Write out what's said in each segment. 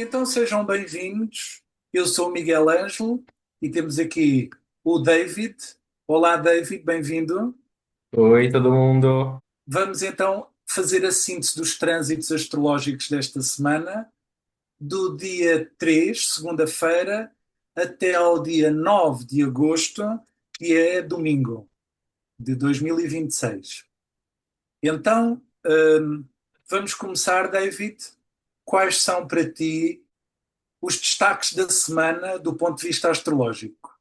Então sejam bem-vindos. Eu sou o Miguel Ângelo e temos aqui o David. Olá, David, bem-vindo. Oi, todo mundo. Vamos então fazer a síntese dos trânsitos astrológicos desta semana, do dia 3, segunda-feira, até ao dia 9 de agosto, que é domingo de 2026. Então, vamos começar, David. Quais são para ti os destaques da semana do ponto de vista astrológico?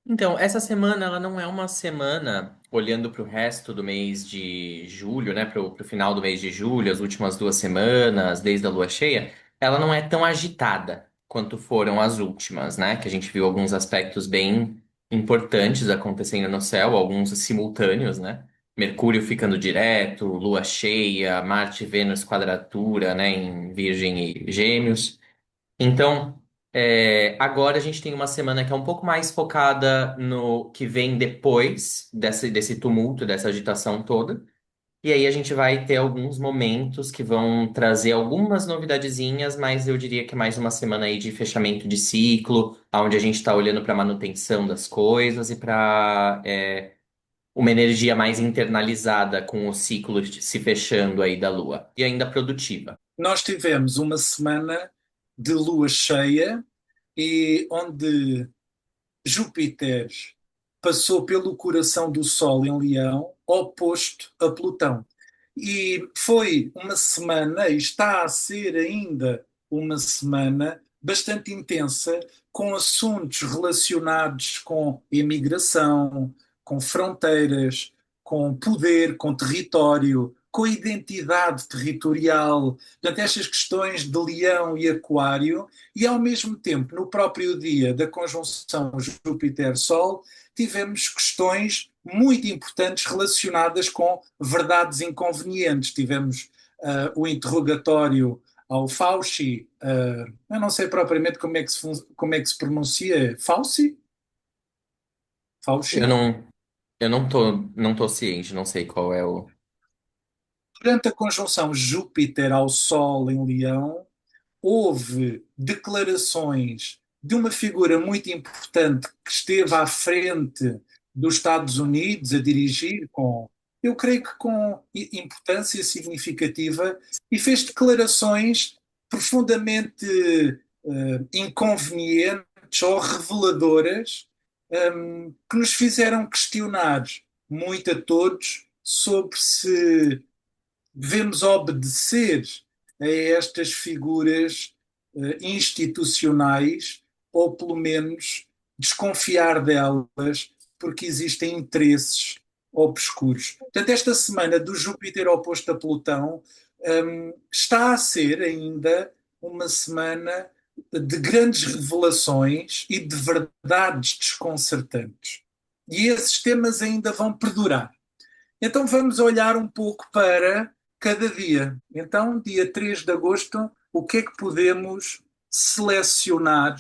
Então, essa semana ela não é uma semana olhando para o resto do mês de julho, né? Para o final do mês de julho, as últimas 2 semanas, desde a lua cheia, ela não é tão agitada quanto foram as últimas, né? Que a gente viu alguns aspectos bem importantes acontecendo no céu, alguns simultâneos, né? Mercúrio ficando direto, lua cheia, Marte e Vênus quadratura, né? Em Virgem e Gêmeos. Então, agora a gente tem uma semana que é um pouco mais focada no que vem depois desse tumulto, dessa agitação toda. E aí a gente vai ter alguns momentos que vão trazer algumas novidadezinhas, mas eu diria que é mais uma semana aí de fechamento de ciclo, onde a gente está olhando para a manutenção das coisas e para uma energia mais internalizada com o ciclo se fechando aí da Lua. E ainda produtiva. Nós tivemos uma semana de lua cheia e onde Júpiter passou pelo coração do Sol em Leão, oposto a Plutão. E foi uma semana, e está a ser ainda uma semana bastante intensa, com assuntos relacionados com imigração, com fronteiras, com poder, com território, com identidade territorial. Portanto, estas questões de Leão e Aquário, e ao mesmo tempo, no próprio dia da conjunção Júpiter-Sol, tivemos questões muito importantes relacionadas com verdades inconvenientes. Tivemos o interrogatório ao Fauci, eu não sei propriamente como é que se pronuncia, Fauci? Eu Fauci? não, eu não tô ciente, não sei qual é o. Durante a conjunção Júpiter ao Sol em Leão, houve declarações de uma figura muito importante que esteve à frente dos Estados Unidos a dirigir com, eu creio que com importância significativa, e fez declarações profundamente inconvenientes ou reveladoras, que nos fizeram questionar muito a todos sobre se devemos obedecer a estas figuras institucionais ou pelo menos desconfiar delas porque existem interesses obscuros. Portanto, esta semana do Júpiter oposto a Plutão está a ser ainda uma semana de grandes revelações e de verdades desconcertantes. E esses temas ainda vão perdurar. Então vamos olhar um pouco para cada dia. Então, dia 3 de agosto, o que é que podemos selecionar?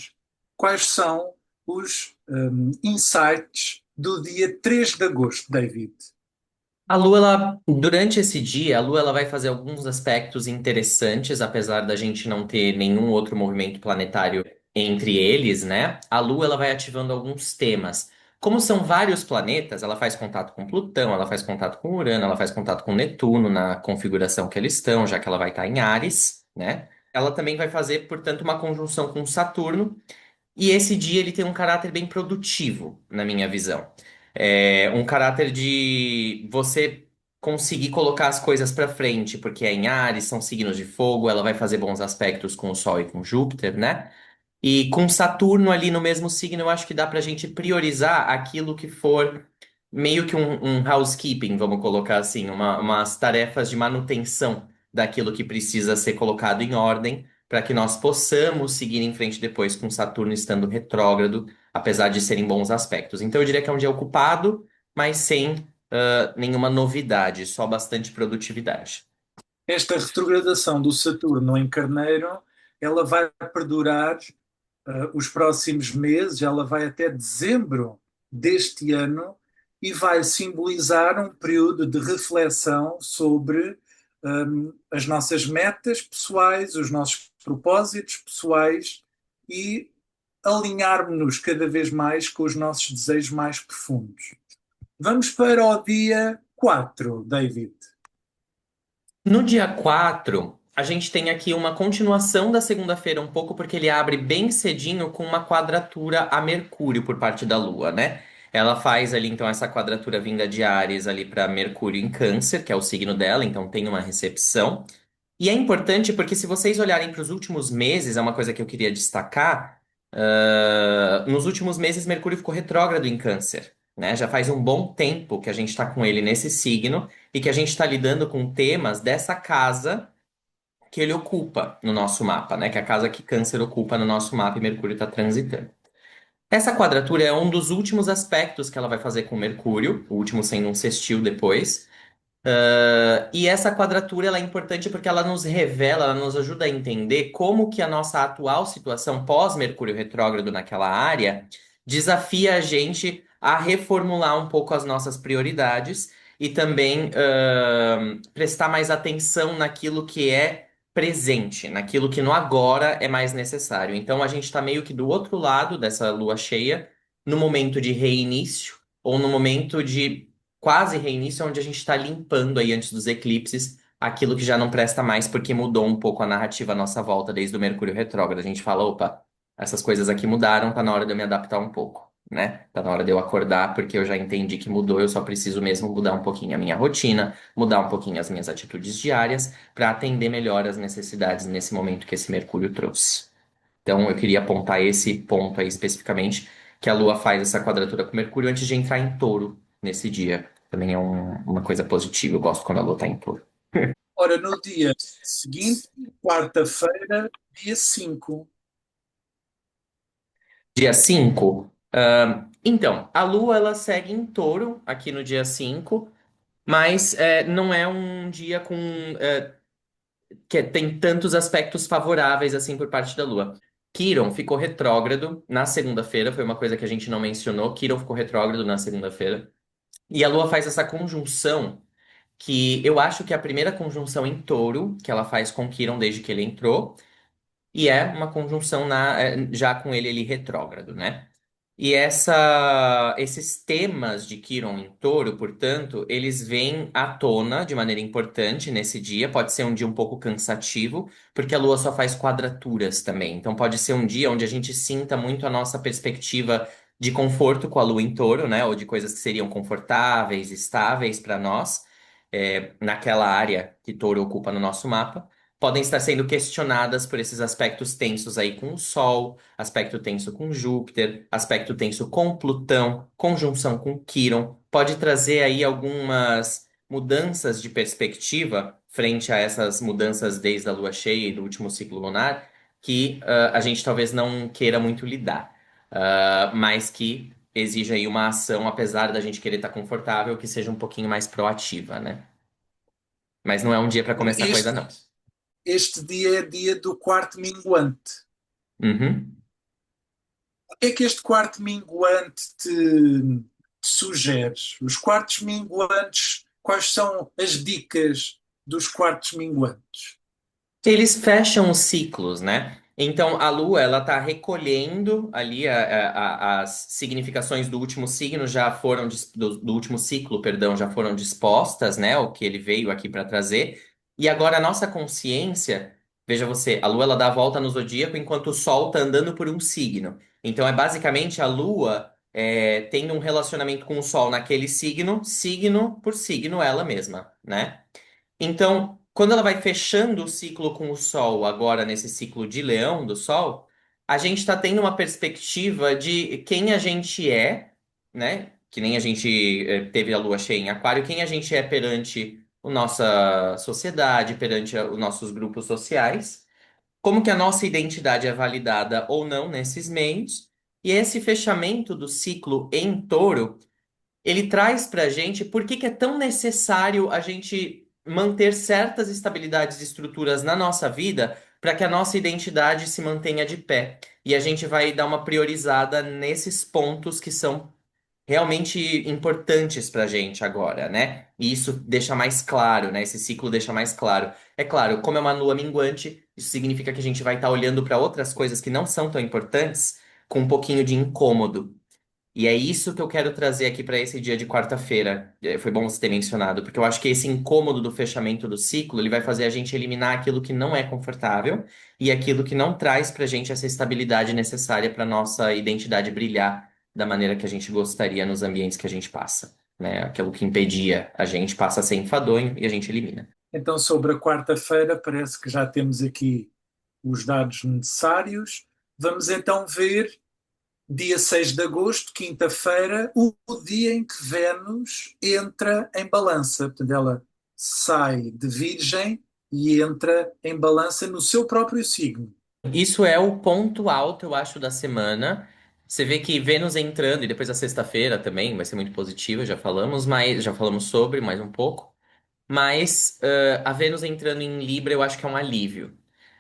Quais são os insights do dia 3 de agosto, David? A Lua, durante esse dia, a Lua ela vai fazer alguns aspectos interessantes, apesar da gente não ter nenhum outro movimento planetário entre eles, né? A Lua ela vai ativando alguns temas. Como são vários planetas, ela faz contato com Plutão, ela faz contato com Urano, ela faz contato com Netuno na configuração que eles estão, já que ela vai estar em Áries, né? Ela também vai fazer, portanto, uma conjunção com Saturno. E esse dia ele tem um caráter bem produtivo, na minha visão. É um caráter de você conseguir colocar as coisas para frente, porque é em Áries, são signos de fogo, ela vai fazer bons aspectos com o Sol e com Júpiter, né? E com Saturno ali no mesmo signo, eu acho que dá pra gente priorizar aquilo que for meio que um housekeeping, vamos colocar assim, umas tarefas de manutenção daquilo que precisa ser colocado em ordem, para que nós possamos seguir em frente depois com Saturno estando retrógrado, apesar de serem bons aspectos. Então eu diria que é um dia ocupado, mas sem nenhuma novidade, só bastante produtividade. Esta retrogradação do Saturno em Carneiro, ela vai perdurar os próximos meses, ela vai até dezembro deste ano e vai simbolizar um período de reflexão sobre as nossas metas pessoais, os nossos propósitos pessoais e alinharmos-nos cada vez mais com os nossos desejos mais profundos. Vamos para o dia 4, David. No dia 4, a gente tem aqui uma continuação da segunda-feira, um pouco porque ele abre bem cedinho com uma quadratura a Mercúrio por parte da Lua, né? Ela faz ali então essa quadratura vinda de Áries ali para Mercúrio em Câncer, que é o signo dela, então tem uma recepção. E é importante porque se vocês olharem para os últimos meses, é uma coisa que eu queria destacar. Nos últimos meses, Mercúrio ficou retrógrado em Câncer, né? Já faz um bom tempo que a gente está com ele nesse signo e que a gente está lidando com temas dessa casa que ele ocupa no nosso mapa, né? Que é a casa que Câncer ocupa no nosso mapa e Mercúrio está transitando. Essa quadratura é um dos últimos aspectos que ela vai fazer com Mercúrio, o último sendo um sextil depois. E essa quadratura ela é importante porque ela nos revela, ela nos ajuda a entender como que a nossa atual situação pós-Mercúrio retrógrado naquela área desafia a gente a reformular um pouco as nossas prioridades e também prestar mais atenção naquilo que é presente, naquilo que no agora é mais necessário. Então a gente está meio que do outro lado dessa lua cheia, no momento de reinício ou no momento de quase reinício, onde a gente está limpando aí antes dos eclipses aquilo que já não presta mais, porque mudou um pouco a narrativa à nossa volta desde o Mercúrio retrógrado. A gente fala, opa, essas coisas aqui mudaram, tá na hora de eu me adaptar um pouco, né? Tá na hora de eu acordar, porque eu já entendi que mudou, eu só preciso mesmo mudar um pouquinho a minha rotina, mudar um pouquinho as minhas atitudes diárias, para atender melhor as necessidades nesse momento que esse Mercúrio trouxe. Então, eu queria apontar esse ponto aí especificamente, que a Lua faz essa quadratura com Mercúrio antes de entrar em Touro nesse dia. Também é uma coisa positiva, eu gosto quando a Lua está em Touro. Ora, no dia seguinte, quarta-feira, dia 5. Dia 5. Então, a Lua ela segue em Touro aqui no dia 5, mas não é um dia com que tem tantos aspectos favoráveis assim por parte da Lua. Quiron ficou retrógrado na segunda-feira, foi uma coisa que a gente não mencionou. Quiron ficou retrógrado na segunda-feira. E a Lua faz essa conjunção, que eu acho que é a primeira conjunção em Touro que ela faz com Quiron desde que ele entrou, e é uma conjunção já com ele retrógrado, né? E esses temas de Quiron em Touro, portanto, eles vêm à tona de maneira importante nesse dia. Pode ser um dia um pouco cansativo, porque a Lua só faz quadraturas também. Então, pode ser um dia onde a gente sinta muito a nossa perspectiva de conforto com a Lua em Touro, né? Ou de coisas que seriam confortáveis, estáveis para nós, naquela área que Touro ocupa no nosso mapa. Podem estar sendo questionadas por esses aspectos tensos aí com o Sol, aspecto tenso com Júpiter, aspecto tenso com Plutão, conjunção com Quirón. Pode trazer aí algumas mudanças de perspectiva frente a essas mudanças desde a lua cheia e do último ciclo lunar, que a gente talvez não queira muito lidar, mas que exige aí uma ação, apesar da gente querer estar confortável, que seja um pouquinho mais proativa, né? Mas não é um dia para começar coisa, Este, não. este dia é dia do quarto minguante. Uhum. O que é que este quarto minguante te sugere? Os quartos minguantes, quais são as dicas dos quartos minguantes? Eles fecham os ciclos, né? Então a Lua ela está recolhendo ali as significações do último signo já foram do último ciclo, perdão, já foram dispostas, né? O que ele veio aqui para trazer. E agora a nossa consciência, veja você, a Lua ela dá a volta no zodíaco enquanto o Sol está andando por um signo. Então é basicamente a Lua tendo um relacionamento com o Sol naquele signo, signo por signo ela mesma, né? Então, quando ela vai fechando o ciclo com o Sol, agora nesse ciclo de Leão do Sol, a gente está tendo uma perspectiva de quem a gente é, né? Que nem a gente teve a lua cheia em Aquário, quem a gente é perante a nossa sociedade, perante os nossos grupos sociais, como que a nossa identidade é validada ou não nesses meios, e esse fechamento do ciclo em Touro ele traz para a gente por que que é tão necessário a gente manter certas estabilidades e estruturas na nossa vida para que a nossa identidade se mantenha de pé. E a gente vai dar uma priorizada nesses pontos que são realmente importantes para a gente agora, né? E isso deixa mais claro, né? Esse ciclo deixa mais claro. É claro, como é uma lua minguante, isso significa que a gente vai estar olhando para outras coisas que não são tão importantes com um pouquinho de incômodo. E é isso que eu quero trazer aqui para esse dia de quarta-feira. Foi bom você ter mencionado, porque eu acho que esse incômodo do fechamento do ciclo, ele vai fazer a gente eliminar aquilo que não é confortável e aquilo que não traz para a gente essa estabilidade necessária para nossa identidade brilhar da maneira que a gente gostaria nos ambientes que a gente passa, né? Aquilo que impedia a gente passa a ser enfadonho e a gente elimina. Então, sobre a quarta-feira, parece que já temos aqui os dados necessários. Vamos então ver, dia 6 de agosto, quinta-feira, o dia em que Vênus entra em balança. Portanto, ela sai de Virgem e entra em balança no seu próprio signo. Isso é o ponto alto, eu acho, da semana. Você vê que Vênus entrando, e depois a sexta-feira também vai ser muito positiva, já falamos, mas já falamos sobre mais um pouco. Mas a Vênus entrando em Libra eu acho que é um alívio.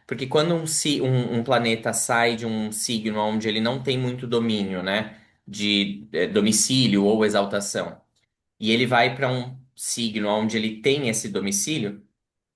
Porque quando um planeta sai de um signo onde ele não tem muito domínio, né? De domicílio ou exaltação, e ele vai para um signo onde ele tem esse domicílio,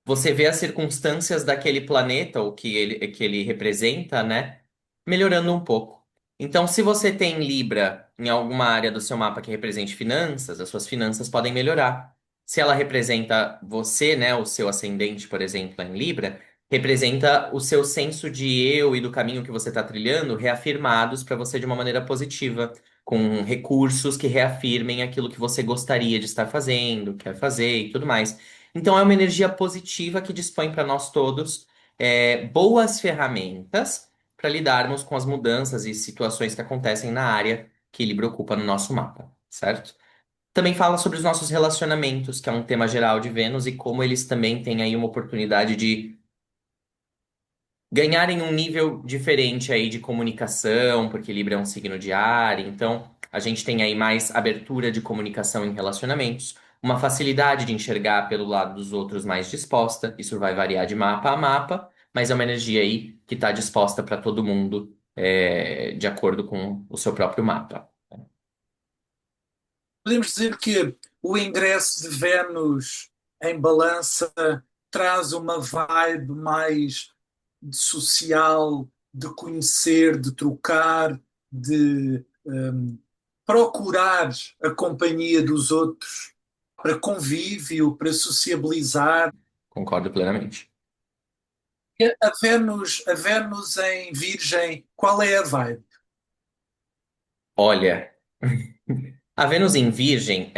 você vê as circunstâncias daquele planeta, ou que ele representa, né? Melhorando um pouco. Então, se você tem Libra em alguma área do seu mapa que represente finanças, as suas finanças podem melhorar. Se ela representa você, né, o seu ascendente, por exemplo, em Libra, representa o seu senso de eu e do caminho que você está trilhando reafirmados para você de uma maneira positiva, com recursos que reafirmem aquilo que você gostaria de estar fazendo, quer fazer e tudo mais. Então, é uma energia positiva que dispõe para nós todos boas ferramentas para lidarmos com as mudanças e situações que acontecem na área que Libra ocupa no nosso mapa, certo? Também fala sobre os nossos relacionamentos, que é um tema geral de Vênus, e como eles também têm aí uma oportunidade de ganharem um nível diferente aí de comunicação, porque Libra é um signo de ar, então a gente tem aí mais abertura de comunicação em relacionamentos, uma facilidade de enxergar pelo lado dos outros mais disposta, isso vai variar de mapa a mapa, mas é uma energia aí que está disposta para todo mundo, de acordo com o seu próprio mapa. Podemos dizer que o ingresso de Vênus em balança traz uma vibe mais de social, de conhecer, de trocar, de procurar a companhia dos outros para convívio, para sociabilizar. Concordo plenamente. A Vênus em Virgem, qual é a vibe? Olha. A Vênus em Virgem,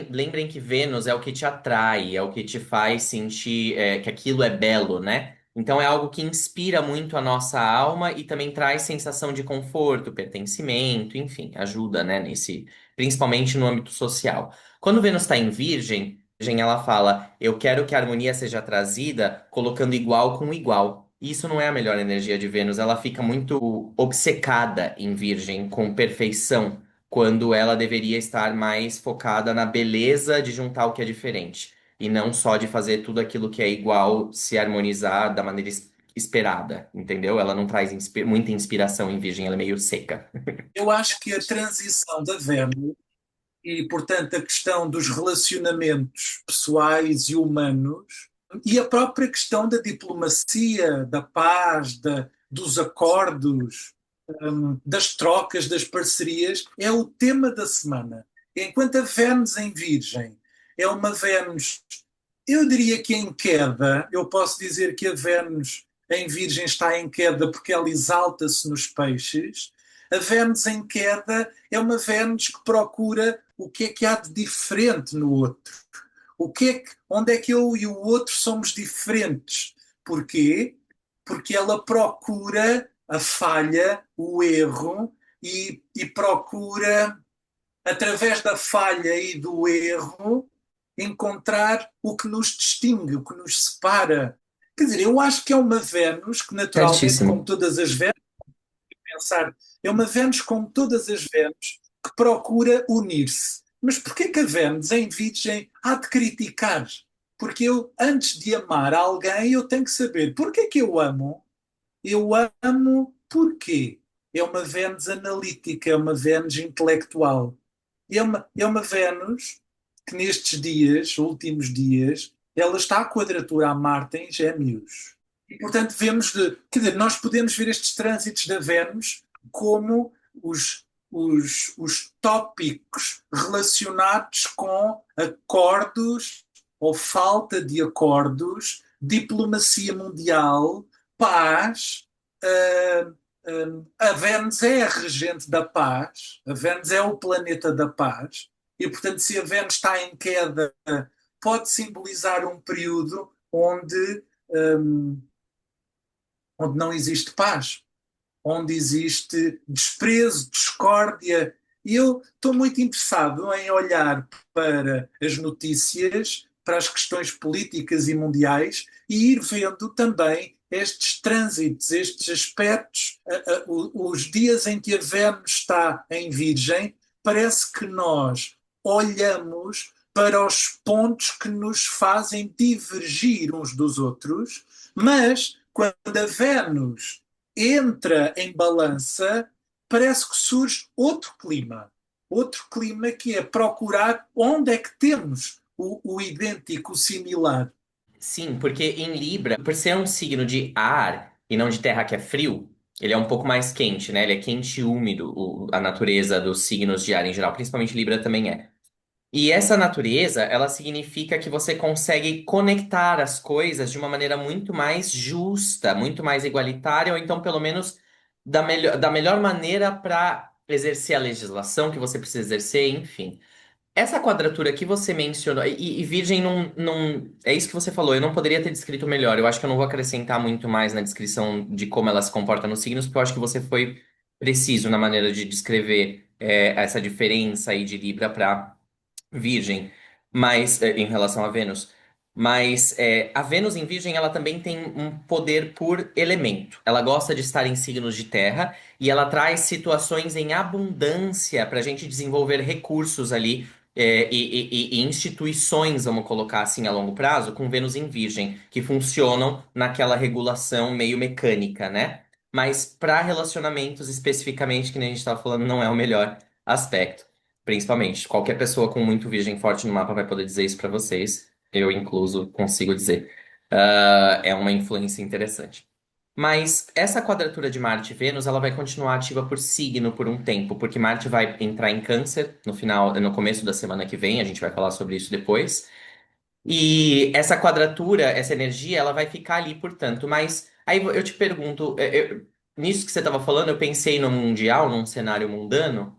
lembrem que Vênus é o que te atrai, é o que te faz sentir que aquilo é belo, né? Então é algo que inspira muito a nossa alma e também traz sensação de conforto, pertencimento, enfim, ajuda, né, principalmente no âmbito social. Quando Vênus está em Virgem, ela fala: eu quero que a harmonia seja trazida colocando igual com igual. Isso não é a melhor energia de Vênus, ela fica muito obcecada em Virgem, com perfeição quando ela deveria estar mais focada na beleza de juntar o que é diferente, e não só de fazer tudo aquilo que é igual se harmonizar da maneira esperada, entendeu? Ela não traz muita inspiração em Virgem, ela é meio seca. Eu acho que a transição da Vênus e, portanto, a questão dos relacionamentos pessoais e humanos e a própria questão da diplomacia, da paz, dos acordos, das trocas, das parcerias, é o tema da semana. Enquanto a Vênus em Virgem é uma Vênus, eu diria que em queda, eu posso dizer que a Vênus em Virgem está em queda porque ela exalta-se nos peixes. A Vênus em queda é uma Vênus que procura o que é que há de diferente no outro. Onde é que eu e o outro somos diferentes? Porquê? Porque ela procura a falha, o erro, e procura, através da falha e do erro, encontrar o que nos distingue, o que nos separa. Quer dizer, eu acho que é uma Vênus que, naturalmente, como Certíssimo. todas as Vênus, pensar, é uma Vênus como todas as Vênus que procura unir-se. Mas porquê que a Vênus em Virgem há de criticar? Porque eu, antes de amar alguém, eu tenho que saber porquê que eu amo. Eu amo porquê. É uma Vênus analítica, é uma Vênus intelectual. é uma Vênus que nestes dias, últimos dias, ela está à quadratura a Marte em Gêmeos. E, portanto, quer dizer, nós podemos ver estes trânsitos da Vênus como os tópicos relacionados com acordos ou falta de acordos, diplomacia mundial, paz. ah, a Vênus é a regente da paz, a Vênus é o planeta da paz, e portanto, se a Vênus está em queda, pode simbolizar um período um, onde não existe paz, onde existe desprezo, discórdia. E eu estou muito interessado em olhar para as notícias, para as questões políticas e mundiais e ir vendo também estes trânsitos, estes aspectos. Os dias em que a Vênus está em Virgem, parece que nós olhamos para os pontos que nos fazem divergir uns dos outros, mas quando a Vênus entra em balança, parece que surge outro clima. Outro clima que é procurar onde é que temos o idêntico, o similar. Sim, porque em Libra, por ser um signo de ar e não de terra que é frio, ele é um pouco mais quente, né? Ele é quente e úmido, a natureza dos signos de ar em geral, principalmente Libra também é. E essa natureza, ela significa que você consegue conectar as coisas de uma maneira muito mais justa, muito mais igualitária, ou então, pelo menos, da melhor maneira para exercer a legislação que você precisa exercer, enfim. Essa quadratura que você mencionou, e Virgem não. É isso que você falou, eu não poderia ter descrito melhor. Eu acho que eu não vou acrescentar muito mais na descrição de como ela se comporta nos signos, porque eu acho que você foi preciso na maneira de descrever essa diferença aí de Libra para Virgem, mas em relação a Vênus. Mas a Vênus em Virgem, ela também tem um poder por elemento. Ela gosta de estar em signos de terra e ela traz situações em abundância para a gente desenvolver recursos ali e instituições, vamos colocar assim, a longo prazo, com Vênus em Virgem, que funcionam naquela regulação meio mecânica, né? Mas para relacionamentos especificamente, que nem a gente estava falando, não é o melhor aspecto. Principalmente, qualquer pessoa com muito virgem forte no mapa vai poder dizer isso pra vocês. Eu, incluso, consigo dizer. É uma influência interessante. Mas essa quadratura de Marte e Vênus, ela vai continuar ativa por signo por um tempo, porque Marte vai entrar em Câncer no final, no começo da semana que vem, a gente vai falar sobre isso depois. E essa quadratura, essa energia, ela vai ficar ali, portanto. Mas aí eu te pergunto, nisso que você estava falando, eu pensei no mundial, num cenário mundano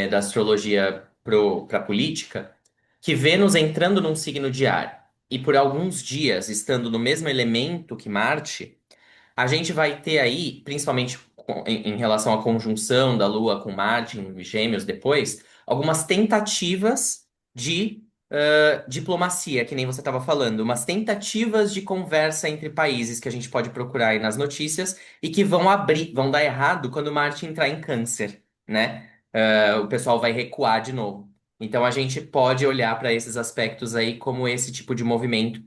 da astrologia para a política, que Vênus entrando num signo de ar e por alguns dias estando no mesmo elemento que Marte, a gente vai ter aí, principalmente em relação à conjunção da Lua com Marte em Gêmeos depois, algumas tentativas de diplomacia, que nem você estava falando, umas tentativas de conversa entre países que a gente pode procurar aí nas notícias e que vão abrir, vão dar errado quando Marte entrar em Câncer, né? O pessoal vai recuar de novo. Então a gente pode olhar para esses aspectos aí como esse tipo de movimento,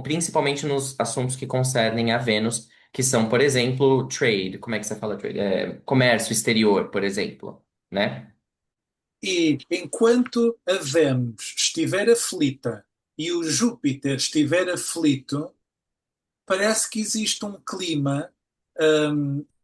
principalmente nos assuntos que concernem a Vênus que são, por exemplo, trade. Como é que você fala trade? Comércio exterior, por exemplo, né? E enquanto a Vênus estiver aflita e o Júpiter estiver aflito, parece que existe um clima,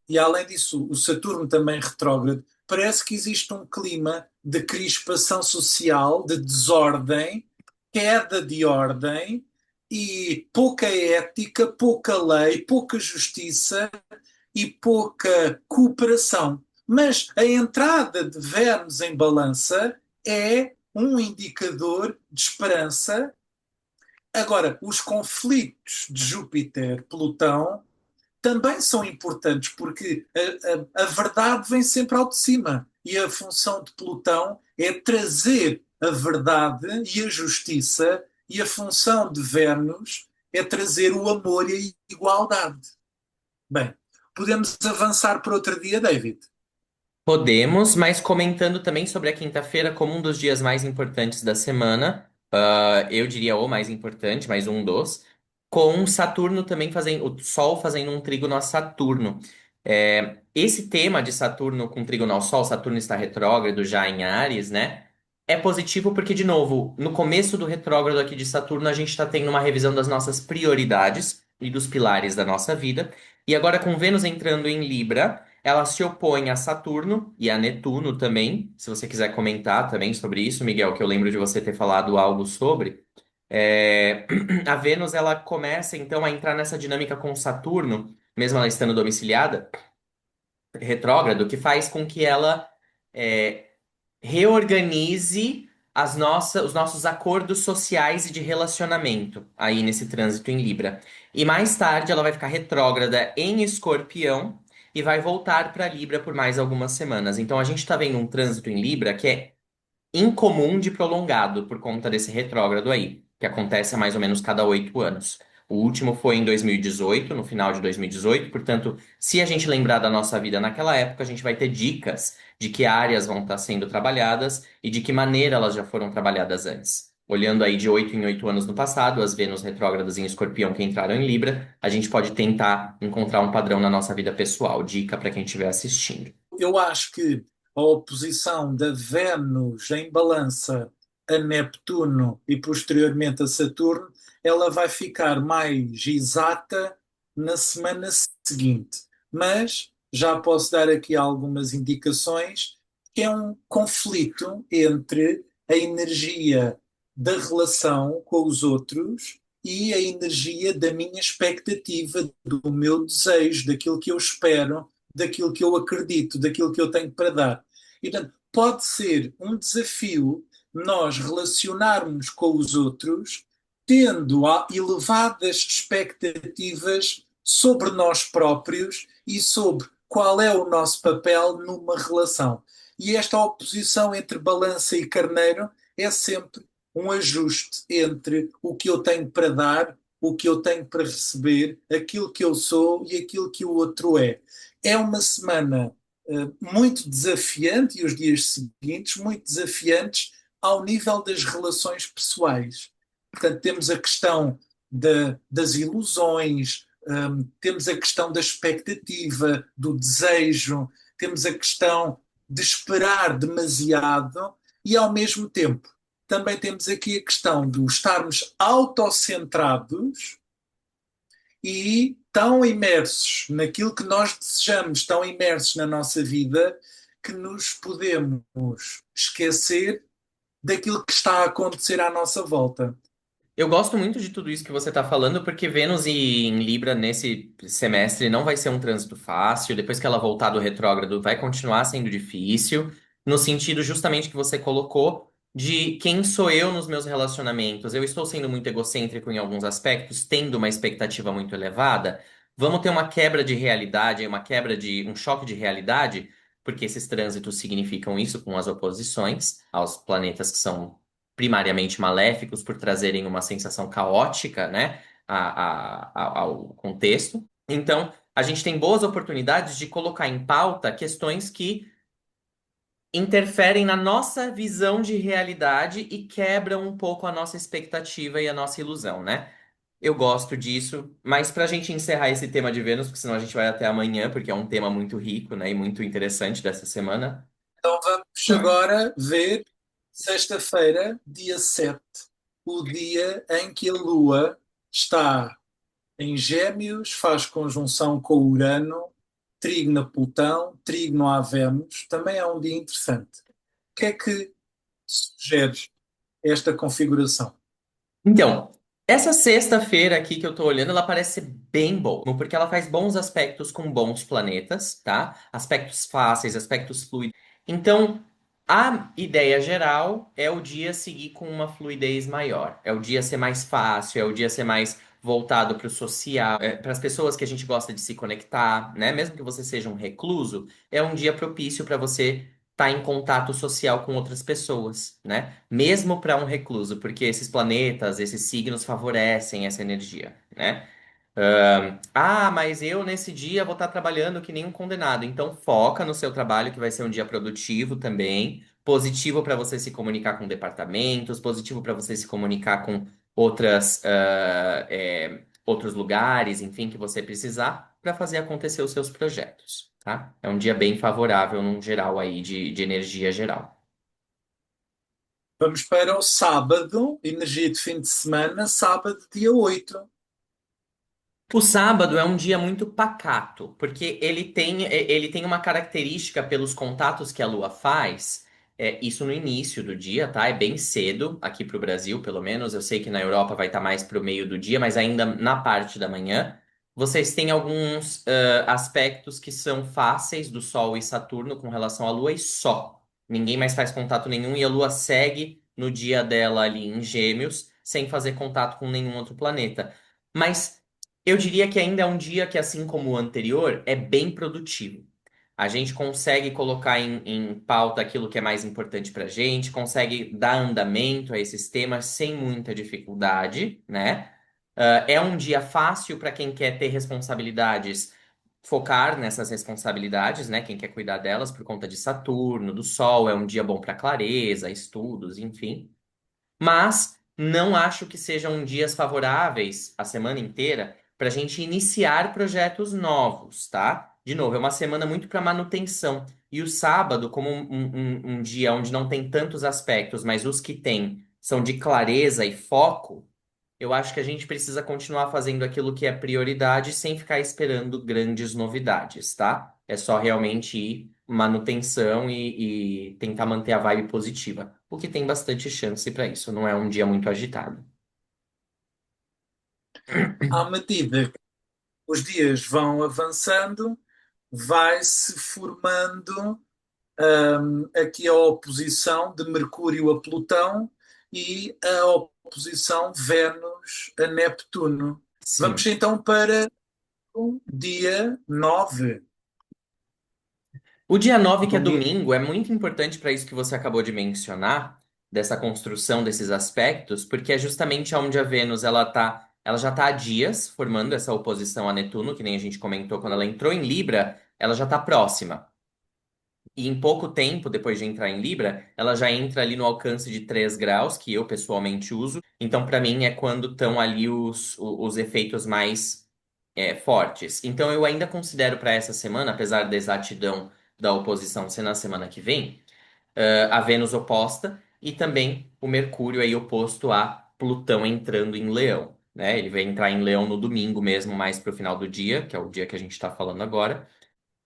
e além disso, o Saturno também retrógrado, parece que existe um clima de crispação social, de desordem, queda de ordem e pouca ética, pouca lei, pouca justiça e pouca cooperação. Mas a entrada de Vênus em balança é um indicador de esperança. Agora, os conflitos de Júpiter-Plutão também são importantes, porque a verdade vem sempre ao de cima. E a função de Plutão é trazer a verdade e a justiça, e a função de Vênus é trazer o amor e a igualdade. Bem, podemos avançar para outro dia, David. Podemos, mas comentando também sobre a quinta-feira como um dos dias mais importantes da semana, eu diria o mais importante, mas um dos, com Saturno também fazendo, o Sol fazendo um trígono a Saturno. Esse tema de Saturno com trígono ao Sol, Saturno está retrógrado já em Áries, né? É positivo porque, de novo, no começo do retrógrado aqui de Saturno, a gente está tendo uma revisão das nossas prioridades e dos pilares da nossa vida. E agora, com Vênus entrando em Libra, ela se opõe a Saturno e a Netuno também. Se você quiser comentar também sobre isso, Miguel, que eu lembro de você ter falado algo sobre. A Vênus, ela começa então a entrar nessa dinâmica com Saturno, mesmo ela estando domiciliada, retrógrado, que faz com que ela. é, reorganize os nossos acordos sociais e de relacionamento aí nesse trânsito em Libra. E mais tarde ela vai ficar retrógrada em Escorpião e vai voltar para Libra por mais algumas semanas. Então a gente está vendo um trânsito em Libra que é incomum de prolongado por conta desse retrógrado aí, que acontece a mais ou menos cada 8 anos. O último foi em 2018, no final de 2018, portanto, se a gente lembrar da nossa vida naquela época, a gente vai ter dicas de que áreas vão estar sendo trabalhadas e de que maneira elas já foram trabalhadas antes. Olhando aí de 8 em 8 anos no passado, as Vênus retrógradas em Escorpião que entraram em Libra, a gente pode tentar encontrar um padrão na nossa vida pessoal. Dica para quem estiver assistindo. Eu acho que a oposição da Vênus em Balança a Neptuno e posteriormente a Saturno, ela vai ficar mais exata na semana seguinte. Mas já posso dar aqui algumas indicações que é um conflito entre a energia da relação com os outros e a energia da minha expectativa, do meu desejo, daquilo que eu espero, daquilo que eu acredito, daquilo que eu tenho para dar. E, portanto, pode ser um desafio nós relacionarmos com os outros tendo elevadas expectativas sobre nós próprios e sobre qual é o nosso papel numa relação. E esta oposição entre balança e carneiro é sempre um ajuste entre o que eu tenho para dar, o que eu tenho para receber, aquilo que eu sou e aquilo que o outro é. É uma semana muito desafiante e os dias seguintes muito desafiantes ao nível das relações pessoais. Portanto, temos a questão das ilusões, temos a questão da expectativa, do desejo, temos a questão de esperar demasiado e, ao mesmo tempo, também temos aqui a questão de estarmos autocentrados e tão imersos naquilo que nós desejamos, tão imersos na nossa vida, que nos podemos esquecer daquilo que está a acontecer à nossa volta. Eu gosto muito de tudo isso que você está falando, porque Vênus em Libra nesse semestre não vai ser um trânsito fácil. Depois que ela voltar do retrógrado, vai continuar sendo difícil, no sentido justamente que você colocou de quem sou eu nos meus relacionamentos. Eu estou sendo muito egocêntrico em alguns aspectos, tendo uma expectativa muito elevada. Vamos ter uma quebra de realidade, uma quebra de um choque de realidade, porque esses trânsitos significam isso com as oposições aos planetas que são primariamente maléficos por trazerem uma sensação caótica, né, ao contexto. Então, a gente tem boas oportunidades de colocar em pauta questões que interferem na nossa visão de realidade e quebram um pouco a nossa expectativa e a nossa ilusão, né? Eu gosto disso, mas para a gente encerrar esse tema de Vênus, porque senão a gente vai até amanhã, porque é um tema muito rico, né, e muito interessante dessa semana. Então vamos agora ver sexta-feira, dia 7, o dia em que a Lua está em Gêmeos, faz conjunção com Urano, trígono a Plutão, trígono a Vênus, também é um dia interessante. O que é que sugeres esta configuração? Então, essa sexta-feira aqui que eu tô olhando, ela parece ser bem boa, porque ela faz bons aspectos com bons planetas, tá? Aspectos fáceis, aspectos fluidos. Então, a ideia geral é o dia seguir com uma fluidez maior. É o dia ser mais fácil, é o dia ser mais voltado para o social, para as pessoas que a gente gosta de se conectar, né? Mesmo que você seja um recluso, é um dia propício para você estar em contato social com outras pessoas, né? Mesmo para um recluso, porque esses planetas, esses signos favorecem essa energia, né? Mas eu nesse dia vou estar trabalhando que nem um condenado. Então foca no seu trabalho, que vai ser um dia produtivo também, positivo para você se comunicar com departamentos, positivo para você se comunicar com outros lugares, enfim, que você precisar para fazer acontecer os seus projetos, tá? É um dia bem favorável num geral aí de energia geral. Vamos para o sábado, energia de fim de semana, sábado, dia 8. O sábado é um dia muito pacato, porque ele tem uma característica pelos contatos que a Lua faz, isso no início do dia, tá? É bem cedo, aqui para o Brasil, pelo menos. Eu sei que na Europa vai estar mais para o meio do dia, mas ainda na parte da manhã. Vocês têm alguns aspectos que são fáceis do Sol e Saturno com relação à Lua e só. Ninguém mais faz contato nenhum e a Lua segue no dia dela ali em Gêmeos, sem fazer contato com nenhum outro planeta. Mas eu diria que ainda é um dia que, assim como o anterior, é bem produtivo. A gente consegue colocar em pauta aquilo que é mais importante para a gente, consegue dar andamento a esses temas sem muita dificuldade, né? É um dia fácil para quem quer ter responsabilidades, focar nessas responsabilidades, né? Quem quer cuidar delas por conta de Saturno, do Sol, é um dia bom para clareza, estudos, enfim. Mas não acho que sejam dias favoráveis a semana inteira para a gente iniciar projetos novos, tá? De novo, é uma semana muito para manutenção. E o sábado, como um dia onde não tem tantos aspectos, mas os que tem são de clareza e foco, eu acho que a gente precisa continuar fazendo aquilo que é prioridade sem ficar esperando grandes novidades, tá? É só realmente ir manutenção e tentar manter a vibe positiva, o que tem bastante chance para isso, não é um dia muito agitado. À medida que os dias vão avançando, vai-se formando aqui a oposição de Mercúrio a Plutão e a oposição Vênus a Neptuno. Vamos Sim. então para o dia 9. O dia 9 que é Domingo. domingo, é muito importante para isso que você acabou de mencionar, dessa construção desses aspectos, porque é justamente onde a Vênus ela já está há dias formando essa oposição a Netuno, que nem a gente comentou quando ela entrou em Libra, ela já está próxima. E em pouco tempo, depois de entrar em Libra, ela já entra ali no alcance de 3 graus, que eu pessoalmente uso. Então, para mim, é quando estão ali os efeitos mais fortes. Então, eu ainda considero para essa semana, apesar da exatidão da oposição ser na semana que vem, a Vênus oposta e também o Mercúrio aí oposto a Plutão entrando em Leão. Né? Ele vai entrar em Leão no domingo mesmo, mais para o final do dia, que é o dia que a gente está falando agora.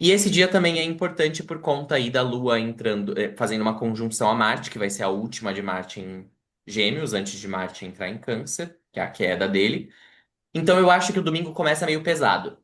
E esse dia também é importante por conta aí da Lua entrando, fazendo uma conjunção a Marte, que vai ser a última de Marte em Gêmeos, antes de Marte entrar em Câncer, que é a queda dele. Então eu acho que o domingo começa meio pesado.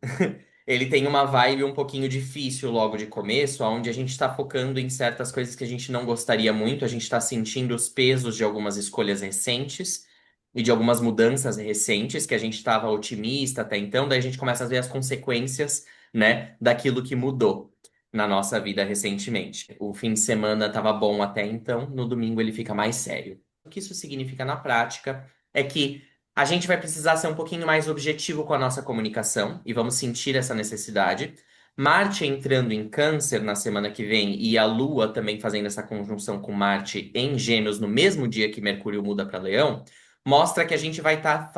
Ele tem uma vibe um pouquinho difícil logo de começo, onde a gente está focando em certas coisas que a gente não gostaria muito, a gente está sentindo os pesos de algumas escolhas recentes e de algumas mudanças recentes que a gente estava otimista até então, daí a gente começa a ver as consequências, né, daquilo que mudou na nossa vida recentemente. O fim de semana estava bom até então, no domingo ele fica mais sério. O que isso significa na prática é que a gente vai precisar ser um pouquinho mais objetivo com a nossa comunicação e vamos sentir essa necessidade. Marte entrando em Câncer na semana que vem e a Lua também fazendo essa conjunção com Marte em Gêmeos no mesmo dia que Mercúrio muda para Leão, mostra que a gente vai estar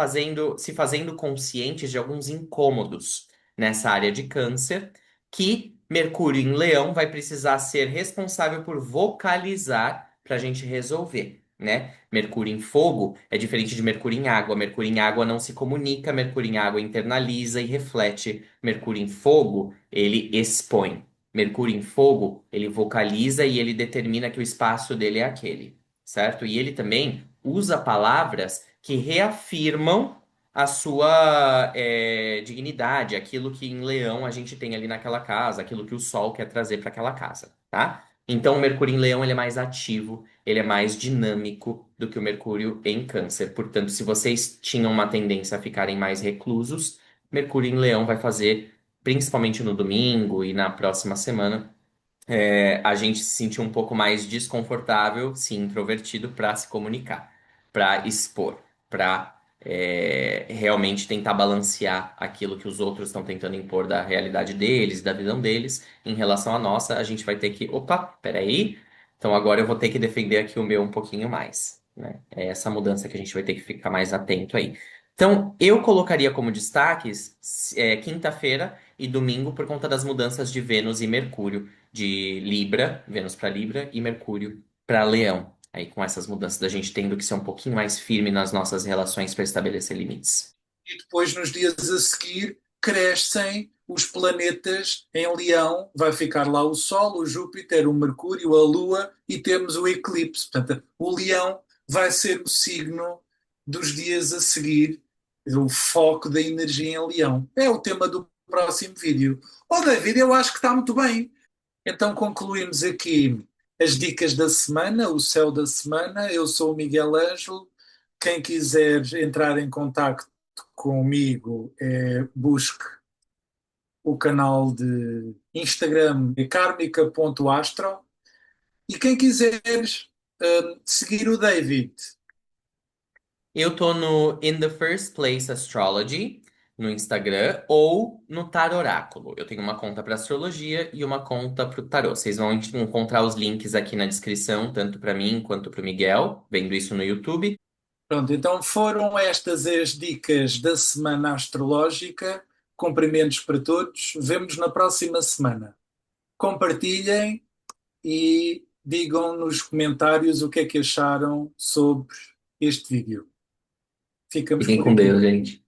se fazendo conscientes de alguns incômodos nessa área de Câncer, que Mercúrio em Leão vai precisar ser responsável por vocalizar para a gente resolver. Né? Mercúrio em fogo é diferente de Mercúrio em água. Mercúrio em água não se comunica, Mercúrio em água internaliza e reflete. Mercúrio em fogo, ele expõe. Mercúrio em fogo, ele vocaliza e ele determina que o espaço dele é aquele, certo? E ele também usa palavras que reafirmam a sua dignidade, aquilo que em Leão a gente tem ali naquela casa, aquilo que o Sol quer trazer para aquela casa, tá? Então, o Mercúrio em Leão ele é mais ativo, ele é mais dinâmico do que o Mercúrio em Câncer. Portanto, se vocês tinham uma tendência a ficarem mais reclusos, Mercúrio em Leão vai fazer, principalmente no domingo e na próxima semana, a gente se sentir um pouco mais desconfortável, sim, introvertido, para se comunicar, para expor, para realmente tentar balancear aquilo que os outros estão tentando impor da realidade deles, da visão deles, em relação à nossa, a gente vai ter que, opa, peraí, então agora eu vou ter que defender aqui o meu um pouquinho mais, né? É essa mudança que a gente vai ter que ficar mais atento aí. Então, eu colocaria como destaques quinta-feira e domingo por conta das mudanças de Vênus e Mercúrio de Libra, Vênus para Libra e Mercúrio para Leão. Aí com essas mudanças da gente tendo que ser um pouquinho mais firme nas nossas relações para estabelecer limites. E depois, nos dias a seguir, crescem os planetas em Leão, vai ficar lá o Sol, o Júpiter, o Mercúrio, a Lua e temos o eclipse. Portanto, o Leão vai ser o signo dos dias a seguir, o foco da energia em Leão. É o tema do próximo vídeo. Oh, David, eu acho que está muito bem. Então concluímos aqui as dicas da semana, o céu da semana. Eu sou o Miguel Ângelo. Quem quiser entrar em contacto comigo, busque o canal de Instagram karmica.astro. E quem quiser seguir o David, Eu tô no In the First Place Astrology no Instagram ou no Taroráculo. Eu tenho uma conta para astrologia e uma conta para o tarô. Vocês vão encontrar os links aqui na descrição, tanto para mim quanto para o Miguel, vendo isso no YouTube. pronto, então foram estas as dicas da semana astrológica. Cumprimentos para todos. Vemo-nos na próxima semana. Compartilhem e digam nos comentários o que é que acharam sobre este vídeo. Ficamos Fiquem por com Deus, aqui. gente.